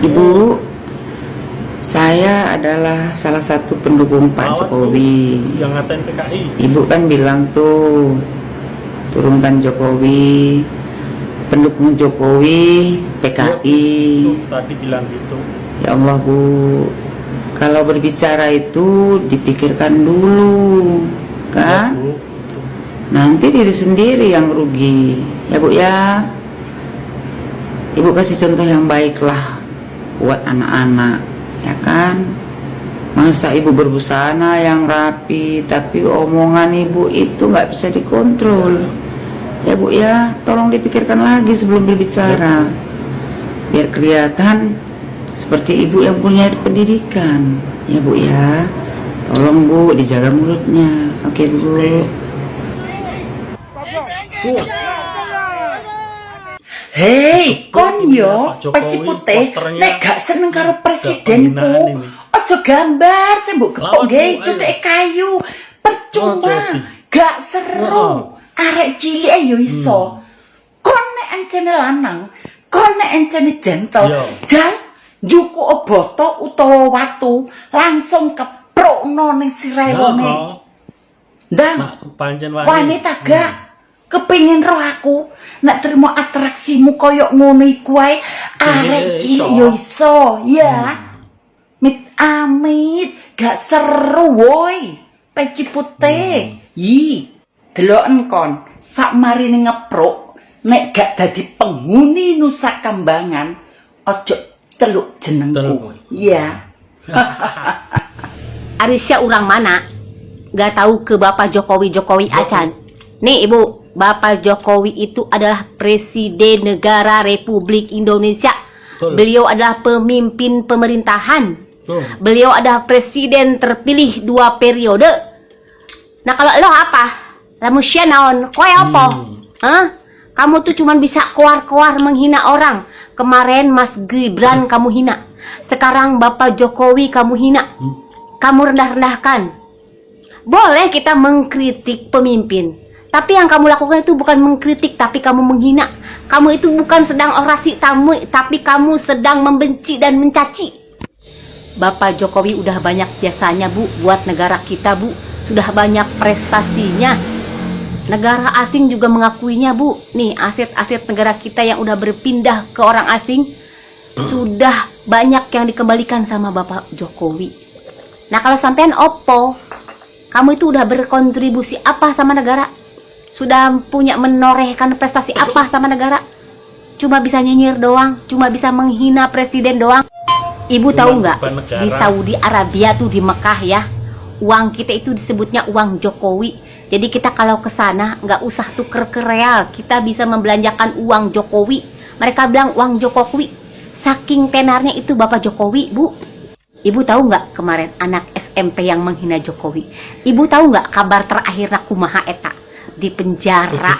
Ibu, saya adalah salah satu pendukung Pak Jokowi. Yang ngatain PKI. Ibu kan bilang tuh, turunkan Jokowi, pendukung Jokowi, PKI. Ya, tadi bilang gitu. Ya Allah Bu, kalau berbicara itu dipikirkan dulu, kan? Ya, Bu. Nanti diri sendiri yang rugi, ya Bu ya. Ibu kasih contoh yang baik lah buat anak-anak, ya kan? Masa ibu berbusana yang rapi, tapi omongan ibu itu nggak bisa dikontrol, ya Bu ya. Tolong dipikirkan lagi sebelum berbicara, biar kelihatan seperti ibu yang punya pendidikan, ya Bu ya. Tolong Bu, dijaga mulutnya, oke Bu. Hei, kon yo, peci putih, nek gak seneng karo presidenku, ojo gambar, sembuk kepok gay, cudek kayu, percuma, gak seru, arek cilik yo iso, kon nek encene lanang, kon nek encene gentle, jan, juku oboto utawa watu, langsung keprokno ning sirahe wone. Ndang, wanita gak kepingin roh aku nak terima atraksimu koyok ngono iku ae arek cilik yo iso ya. Mit amit gak seru woi peci putih. Yi deloken kon sak marine ngepruk nek gak dadi penghuni Nusa Kambangan ojo teluk jenengku ya. Arisya orang mana gak tahu ke Bapak Jokowi acan. Nih Ibu, Bapak Jokowi itu adalah Presiden Negara Republik Indonesia. Beliau adalah pemimpin pemerintahan. Beliau adalah presiden terpilih 2 periode. Nah kalau lo apa? Lamusya naon? Kowe apa? Kamu tuh cuman bisa keluar-keluar menghina orang. Kemarin Mas Gibran kamu hina. Sekarang Bapak Jokowi kamu hina. Kamu rendah-rendahkan. Boleh kita mengkritik pemimpin, tapi yang kamu lakukan itu bukan mengkritik, tapi kamu menghina. Kamu itu bukan sedang orasi tamu, tapi kamu sedang membenci dan mencaci. Bapak Jokowi udah banyak jasanya Bu buat negara kita Bu. Sudah banyak prestasinya. Negara asing juga mengakuinya Bu. Nih aset-aset negara kita yang udah berpindah ke orang asing, sudah banyak yang dikembalikan sama Bapak Jokowi. Nah kalau sampean opo, kamu itu udah berkontribusi apa sama negara? Sudah punya menorehkan prestasi apa sama negara? Cuma bisa nyinyir doang, cuma bisa menghina presiden doang. Ibu tahu nggak, di Saudi Arabia tuh di Mekah ya, uang kita itu disebutnya uang Jokowi. Jadi kita kalau ke sana nggak usah tuker ke real, kita bisa membelanjakan uang Jokowi. Mereka bilang uang Jokowi. Saking tenarnya itu Bapak Jokowi, Bu. Ibu tahu nggak kemarin anak SMP yang menghina Jokowi? Ibu tahu nggak kabar terakhir kumaha eta? Di penjara.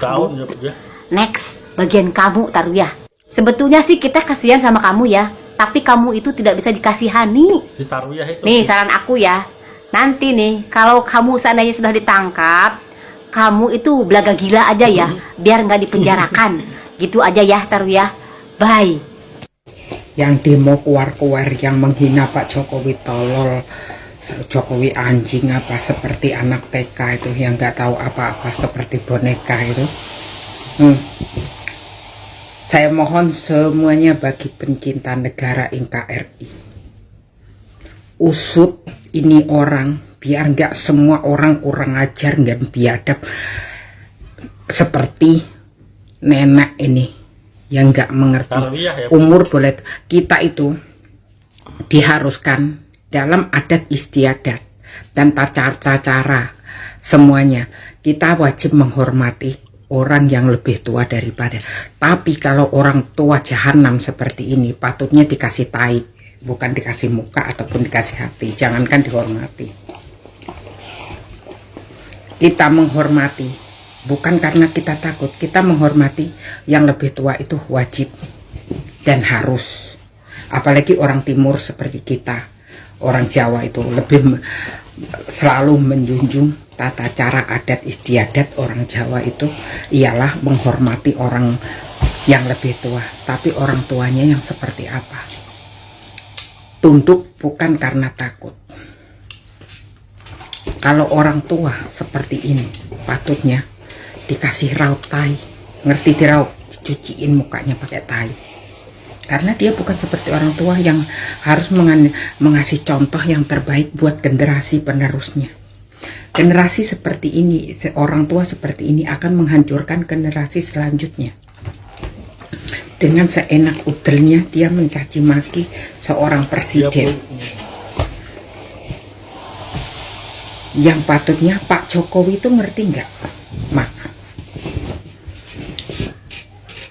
Ya. Next, bagian kamu taruh ya. Sebetulnya sih kita kasihan sama kamu ya, tapi kamu itu tidak bisa dikasihani. Ditaruh ya itu. Nih saran aku ya, nanti nih kalau kamu seandainya sudah ditangkap, kamu itu belaga gila aja ya, biar nggak dipenjarakan. Gitu aja ya, taruh ya. Bye. Yang demo keluar-keluar yang menghina Pak Jokowi tolol, Jokowi anjing apa, seperti anak TK itu yang nggak tahu apa-apa, seperti boneka itu. Saya mohon semuanya bagi pencinta negara NKRI, usut ini orang, biar nggak semua orang kurang ajar, nggak biadab seperti nenek ini yang nggak mengerti umur. Boleh kita itu diharuskan dalam adat istiadat dan tata cara semuanya kita wajib menghormati orang yang lebih tua daripada. Tapi kalau orang tua jahanam seperti ini patutnya dikasih tai, bukan dikasih muka ataupun dikasih hati. Jangankan dihormati, kita menghormati bukan karena kita takut, kita menghormati yang lebih tua itu wajib dan harus. Apalagi orang timur seperti kita, orang Jawa itu lebih selalu menjunjung tata cara adat istiadat. Orang Jawa itu ialah menghormati orang yang lebih tua, tapi orang tuanya yang seperti apa. tunduk bukan karena takut. Kalau orang tua seperti ini patutnya dikasih raut tai, ngerti diraut, dicuciin mukanya pakai tai. Karena dia bukan seperti orang tua yang harus mengasih contoh yang terbaik buat generasi penerusnya. Generasi seperti ini, orang tua seperti ini akan menghancurkan generasi selanjutnya. Dengan seenak udelnya dia mencaci maki seorang presiden. Yang patutnya Pak Jokowi itu ngerti nggak, Mak?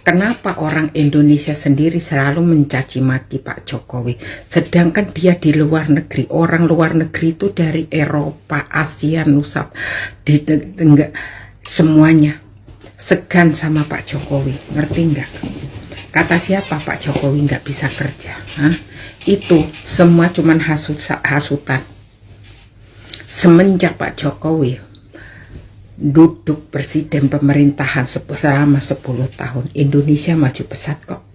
Kenapa orang Indonesia sendiri selalu mencaci maki Pak Jokowi, sedangkan dia di luar negeri, orang luar negeri itu dari Eropa, Asia, Nusap, semuanya segan sama Pak Jokowi, ngerti nggak? Kata siapa Pak Jokowi nggak bisa kerja? Hah? Itu semua cuman hasutan. Semenjak Pak Jokowi duduk presiden pemerintahan selama 10 tahun, Indonesia maju pesat kok.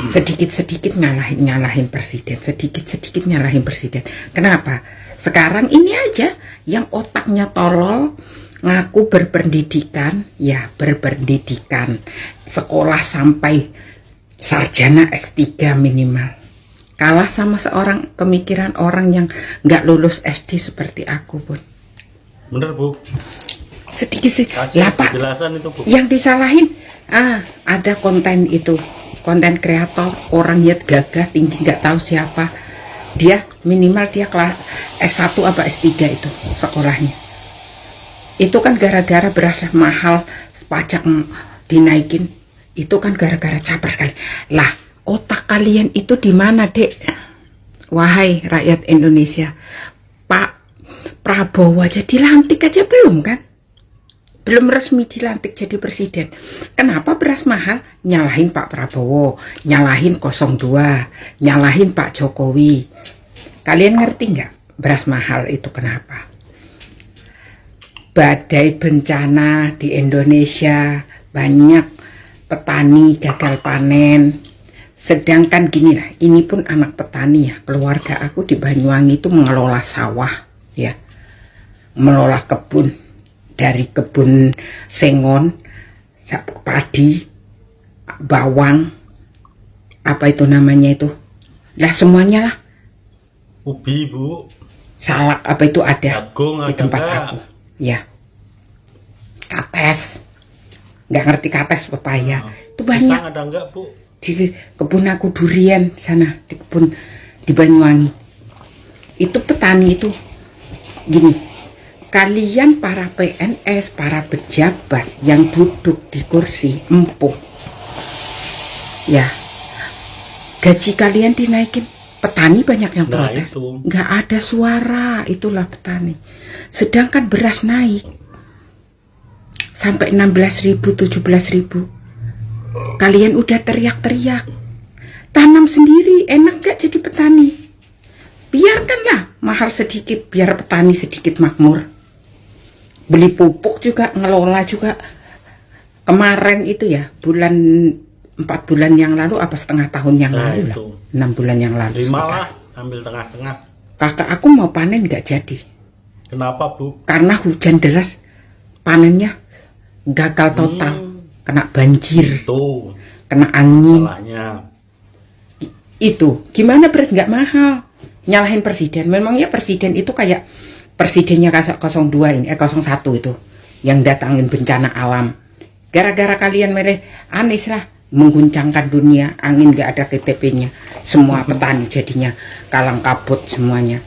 Sedikit-sedikit nyalahin presiden, sedikit-sedikit nyalahin presiden. Kenapa? Sekarang ini aja yang otaknya tolol, ngaku berpendidikan, ya berpendidikan, sekolah sampai sarjana S3 minimal. Kalah sama seorang pemikiran orang yang nggak lulus SD seperti aku, Bun. Bener, Bu. Sedikit lah, Pak. Penjelasan itu, Bu. Yang disalahin, ada konten itu, konten kreator, orang lihat gagah tinggi nggak tahu siapa. Dia minimal dia kelas S1 apa S3 itu sekolahnya. Itu kan gara-gara beras mahal, pajak dinaikin. Itu kan gara-gara capres sekali. Lah, otak kalian itu di mana, Dek? Wahai rakyat Indonesia, Pak Prabowo aja dilantik aja belum kan? Belum resmi dilantik jadi presiden. Kenapa beras mahal? Nyalahin Pak Prabowo, nyalahin 02, nyalahin Pak Jokowi. Kalian ngerti nggak beras mahal itu kenapa? Badai bencana di Indonesia, banyak petani gagal panen. Sedangkan gini lah, ini pun anak petani ya, keluarga aku di Banyuwangi itu mengelola sawah ya, mengelola kebun. Dari kebun sengon, padi, bawang, apa itu namanya itu, lah semuanya lah. Ubi, Bu. Salak apa itu ada Jagung di tempat ada. aku. Ya. Kates. Nggak ngerti kates pepaya. Itu banyak. Pisang ada enggak, Bu? Di kebun aku durian sana, di kebun di Banyuwangi. Itu petani itu gini. Kalian para PNS, para pejabat yang duduk di kursi empuk, ya, gaji kalian dinaikin, petani banyak yang protes, nggak ada suara, itulah petani. Sedangkan beras naik sampai 16.000, 17.000, kalian udah teriak-teriak. Tanam sendiri, enak gak jadi petani? Biarkanlah mahal sedikit, biar petani sedikit makmur. Beli pupuk juga, ngelola juga. Kemarin itu ya, 4 bulan yang lalu apa setengah tahun yang lalu lah, 6 bulan yang lalu. Terimalah, ambil tengah-tengah. Kakak aku mau panen nggak jadi. Kenapa, Bu? Karena hujan deras, panennya gagal total, kena banjir, Tuh, kena angin. salahnya. Itu gimana beras nggak mahal? Nyalahin presiden. Memangnya presiden itu kayak presidennya 02 ini, 01 itu yang datangin bencana alam. Gara-gara kalian milih Anies lah, mengguncangkan dunia, angin nggak ada KTP-nya, semua petani jadinya kalang kabut semuanya.